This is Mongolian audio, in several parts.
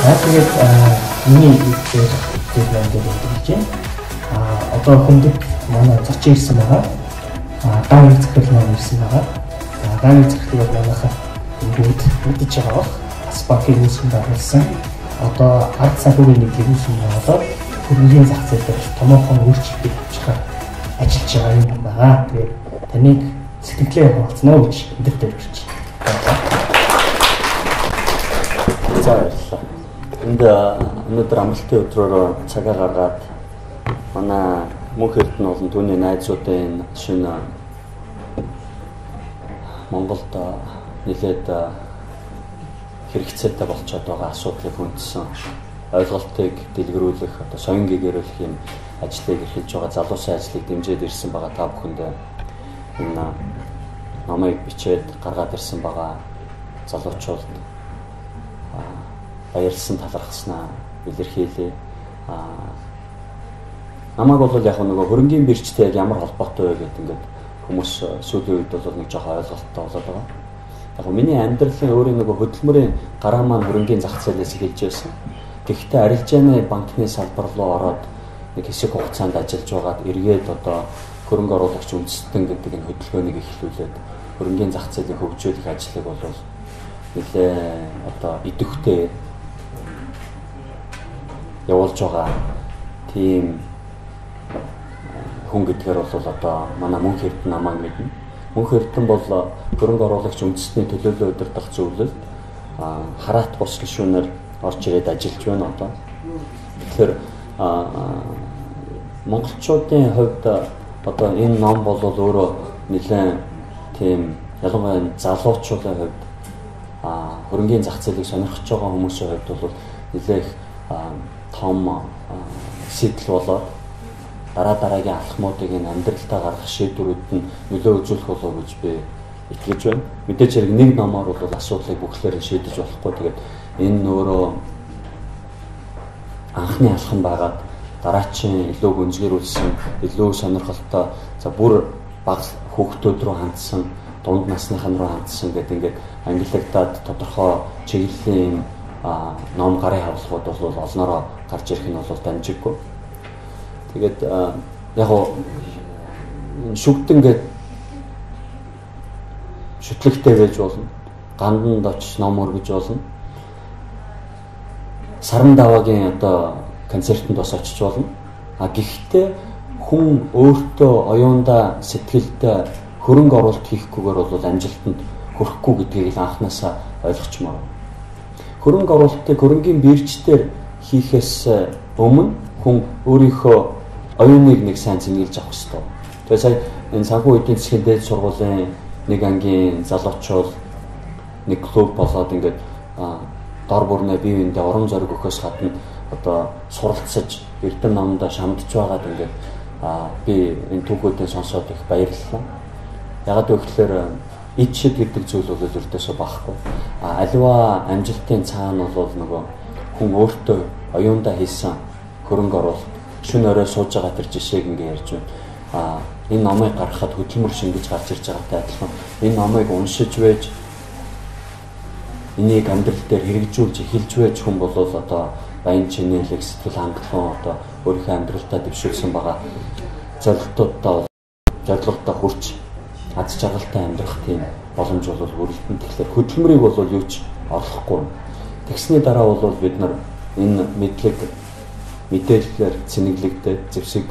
Тэгээд миний зүйл байна гэж одоо хүндэт манай зочин ирсэн байгаа. Даавар захирал маань ирсэн байгаа. Даавар захирлыг манайхаа бүгд үдэж байгаа. Спакийг үүсгэн даруулсан. Одоо ард санхүүгийн нэг үүсгэн болоод хөрөнгөний зах зээл дээр томоохон өөрчлөлт хийх ажиллаж байгаа юм байна. Тэгээд таныг сэтгэлээ хавцнаа гэж өдөр дээр ирж байна. За баярлалаа. Энд өнөөдөр амралтын өдрөөр цагаа гаргаад манай мөнх эрдэнэ болон түүний найзуудын шинэ Монголд нэлээд хэрэгцээтэй болчиход байгаа асуудлыг хүндсэн ойлголтыг дэлгэрүүлэх, одоо соён гэгэрүүлэх юм ажлыг эрхэлж байгаа залуусын ажлыг дэмжиж ирсэн байгаа та бүхэндээ энэ намайг бичээд гаргаад ирсэн байгаа залуучууд баярлсан талархснаа илэрхийлье. Намайг бол яг нөгөө хөрөнгөний биржтэй яг ямар холбоотой вэ гэдэг ингээд хүмүүс сүүлийн үед бол нэг жоохон ойлголттой болоод байгаа. Яг миний амьдралын өөрийн нөгөө хөдөлмөрийн гараа маань хөрөнгөний зах зээлээс эхэлж байсан. Гэхдээ арилжааны банкны салбар руу ороод нэг хэсэг хугацаанд ажиллаж байгаад эргээд одоо хөрөнгө оруулагч үндэстэн гэдэг энэ хөдөлгөөнийг эхлүүлээд хөрөнгөний зах зээлийн хөгжүүлэх ажлыг бол нэлээ одоо идэвхтэй явуулж байгаа тийм хүн гэдгээр бол одоо манай мөнх эрдэнэ намайг мэднэ. Мөнх эрдэнэ бол хөрөнгө оруулагч үндэстний төлөөлөл удирдах зөвлөлд хараат бус гишүүнээр орж ирээд ажиллаж байна одоо. Тэгэхээр монголчуудын хувьд одоо энэ ном бол өөрөө нэлээд тийм ялангуяа залуучуудын хувьд хөрөнгөний зах зээлийг сонирхож байгаа хүмүүсийн хувьд бол нэлээд том сэтэл болоод дараагийн алхмуудыг энэ амьдралтаа гаргах шийдвэрүүд нь нөлөө үзүүлэх болов гэж би итгэж байна. Мэдээж хэрэг нэг номоор бол асуудлыг бүгдлээр шийдэж болохгүй. Тэгээд энэ өөрөө анхны алхам байгаад дараачийн илүү гүнзгийрүүлсэн, илүү сонирхолтой за бүр бага хүүхдүүд рүү хандсан, дунд насныхан руу хандсан гэдэг ингээд ангилагдаад тодорхой чиглэлийн ном гарын хавлгууд бол олноороо гарч ирэх нь бол дамжиггүй. Тэгээд яг шүгдэн гээд шүтлэгтэй байж болно. Ганданд очиж ном өргөж болно. Саран даваагийн одоо концертанд бас очиж болно. Гэхдээ хүн өөртөө оюундаа сэтгэлдээ хөрөнгө оруулалт хийхгүйгээр бол амжилтанд хүрэхгүй гэдгийг анханасаа ойлгочмоор. Хөрөнгө оруулалтыг хөрөнгөний биржээр хийхээс өмнө хүн өөрийнхөө оюуныг нэг сайн зэмлэж авах хэрэгтэй. Тэгээ сая энэ санхүү эдийн засгийн дээд сургуулийн нэг ангийн залуучууд нэг клуб болоод ингээд дор бүрнээ бие биендээ урам зориг өгөхөөс гадна одоо суралцаж эрдэм номдоо шамдж байгаад ингээд би энэ түүхүүдээ сонсоод их баярлалаа. Ягаад гэвэл эд шид гэдэг зүйл бол өртөөсөө багхгүй. Аливаа амжилтын цаана бол нөгөө хүн өөртөө оюундаа хийсэн хөрөнгө оруулалт шөнө өрөө сууж байгаа тэр жишээг ингээ ярьж байна. Энэ номыг гаргахад хөдөлмөр шингэж гарч ирж байгаатай адилхан энэ номыг уншиж байж энийг амьдрал дээр хэрэгжүүлж эхэлж байж хүн бол одоо баян чинэлэг сэтгэл хангалуун одоо өөрийнхөө амьдралдаа дэвшүүлсэн байгаа зорилгодоо хүрч аз жаргалтай амьдрах тийм боломж бол бүрэлдэхүүн. Тэгэхээр хөдөлмөрийг бол юу ч орлохгүй. Тэгсний дараа бол бид нар энэ мэдээллээр цэнэглэгдээд зэвсэг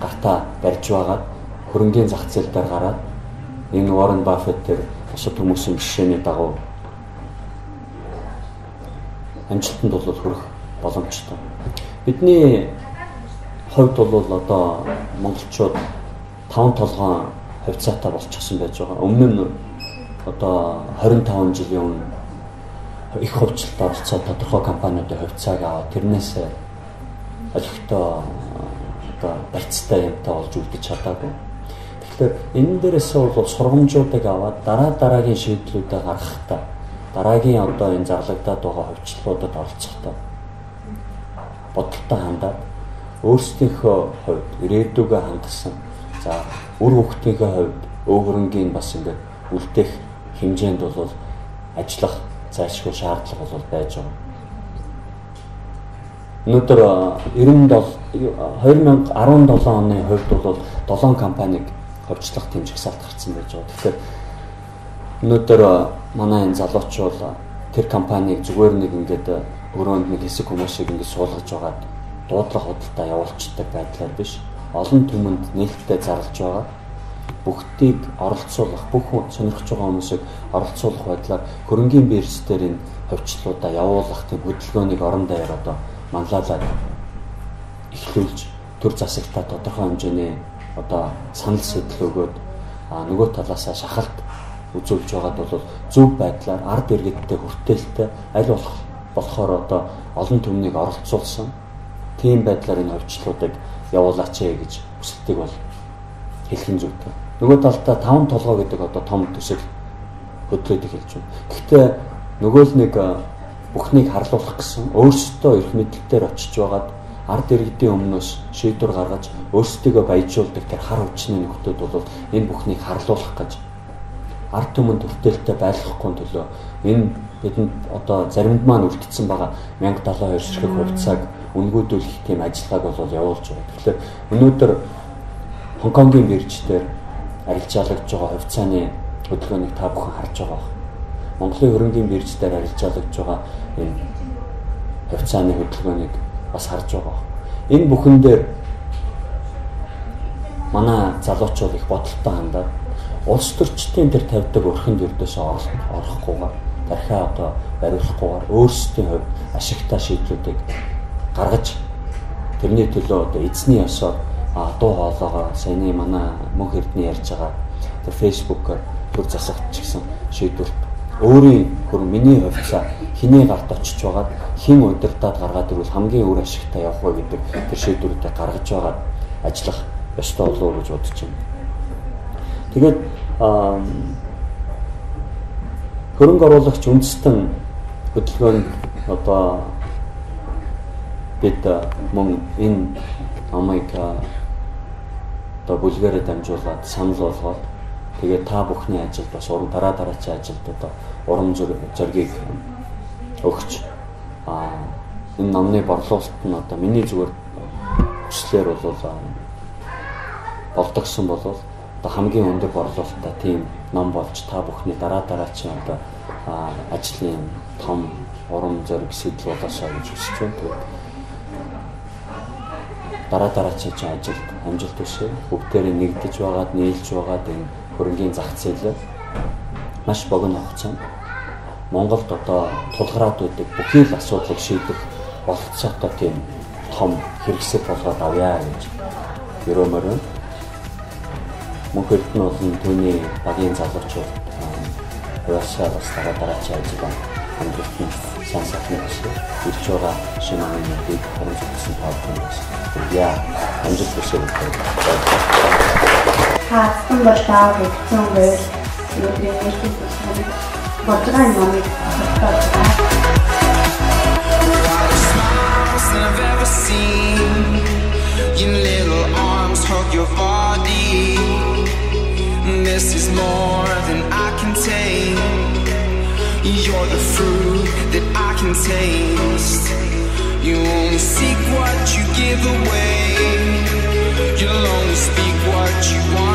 гартаа барьж байгаад хөрөнгөний зах зээл дээр гараад энэ Warren Buffett тэр бусад хүмүүсийн жишээний дагуу амжилтанд бол хүрэх боломжтой. Бидний хувьд бол одоо монголчууд 5 толгойн хувьцаатай болчихсон байж байгаа. Өмнө нь одоо 25 жилийн өмнө их хувьчлалд оролцоод тодорхой компаниудын хувьцааг аваад тэрнээс олигтой одоо барьцтай юмтай болж үлдэж чадаагүй. Тэгэхээр энэ дээрээс бол сургамжуудыг аваад дараагийн шийдлүүдэд гаргахдаа дараагийн одоо энэ зарлагдаад байгаа хувьчлалуудад оролцохдоо бодолтой хандаад өөрсдийнхөө хувьд ирээдүгөө хангасан за үр хөвгтийнхээ хувьд хөрөнгөний бас ингээд үлдээх хэмжээнд бол ажиллах зайлшгүй шаардлага бол байж байгаа. Өнөөдөр 2017 оны хувьд бол 7 компаниг ховчлох тийм жагсаалт гарсан байж байгаа. Тэгэхээр өнөөдөр манай энэ залууч бол тэр компанийг зүгээр нэг ингээд өрөөнд нэг хэсэг хүмүүсийг ингээд суулгаж байгаа дуудлага худалдаа явуулцдаг байдлаар биш. Олон түмэнд нээлттэй зарлж байгаа. Бүгдийг оролцуулах, бүх сонирхож байгаа хүмүүсийг оролцуулах байдлаар хөрөнгийн биржээр энэ ховчлуудаа явуулах тийм хөдөлгөөнийг орон даяар одоо манлайлаад эхлүүлж төр засагтаа тодорхой хэмжээний одоо санал сэтэл өгөөд нөгөө талаасаа шахалт үзүүлж байгаад бол зөв байдлаар ард иргэдтэй хүртээлтэй аль болохоор одоо олон түмнийг оролцуулсан тийм байдлаар энэ ховчлуудыг явуулаач гэж хүсэлтийг бол хэлхэн зүйтэй. Нөгөө талдаа 5 толгой гэдэг одоо том төсөл хөдлөөд эхэлж байна. Гэхдээ нөгөө л нэг бүхнийг харлуулах гэсэн өөрсдөө эрх мэдэлээр очиж байгаад ард иргэдийн өмнөөс шийдвэр гаргаж өөрсдийгөө баяжуулдаг тэр хар хүчний нөхдүүд бол энэ бүхнийг харлуулах гэж ард түмэнд хүртээлтэй байлгахгүй төлөө энэ бидэнд одоо заримд маань үлдсэн байгаа 1072 ширхэг хувьцааг үнгүүдүүлэх тийм ажиллагааг бол явуулж байгаа. Тэгэхээр өнөөдөр Хонконгийн бирж дээр арилжаалагдж байгаа хувьцааны хөдөлгөөнийг та бүхэн харж байгаа. Монголын хөрөнгийн бирж дээр арилжаалагдж байгаа энэ хувьцааны хөдөлгөөнийг бас харж байгаа. Энэ бүхэн дээр манай залуучууд их бодолтой хандаад улс төрчдийн тэр тавьдаг өрхөнд өрдөөсөө орохгүйгээр дахиад одоо бариулахгүйгээр өөрсдийн хувьд ашигтай шийдлүүдийг гаргаж тэрний төлөө одоо эзний ёсоор дуу хоолойгоо саяны манай мөнх эрдний ярьж байгаа тэр фэйсбүүкээр төр засагч гэсэн шийдвэрт өөрийн миний хувьцаа хиний гарт очиж байгаад хин удирдаад гаргаад ирвэл хамгийн өөр ашигтай явах вэ гэдэг тэр шийдвэрүүдийг гаргаж байгаа ажиллах ёстой болов уу гэж бодож байна. Тэгээд хөрөнгө оруулагч үндэстэн хөдөлгөөнд одоо бид мөн энэ намайг одоо бүлгээрээ дамжуулаад санал болгоод тэгээд та бүхний ажилд бас дараачийн ажилд одоо урам зориг өгч энэ намны борлуулалт нь одоо миний зүгээр хүслээр бол болдогсон бол одоо хамгийн өндөр борлуулалттай тийм ном болж та бүхний дараачийн одоо ажлын том урам зориг сэтэл болоосоо гэж хүсэж байна. Дараачийн ажилд амжилт хүсье. Бүгдээрээ нэгдэж байгаад нийлж байгаад энэ хөрөнгийн зах зээл маш богино хугацаанд Монголд одоо тулгараад байдаг бүхий л асуудлыг шийдэх болцоотой тийм том хэрэгсэл болгоод авъя гэж ерөмөр мөнх эрдэнэ болон түүний багийн залуучууд уяасаа бас дараачийн ажилд амжилт нь сайн сайхан хүсье. Ирж байгаа шинэ оны мэдээ хөрөнгөсөн таавал яа амжилт хүсье. Хаацсан бол таа гэсэн байл өнөөдрийн нэрийн төсөл бодлогын номыг баталж This is more than I can take. You're the fruit that I can taste. You only seek what you give away. You'll only speak what you want.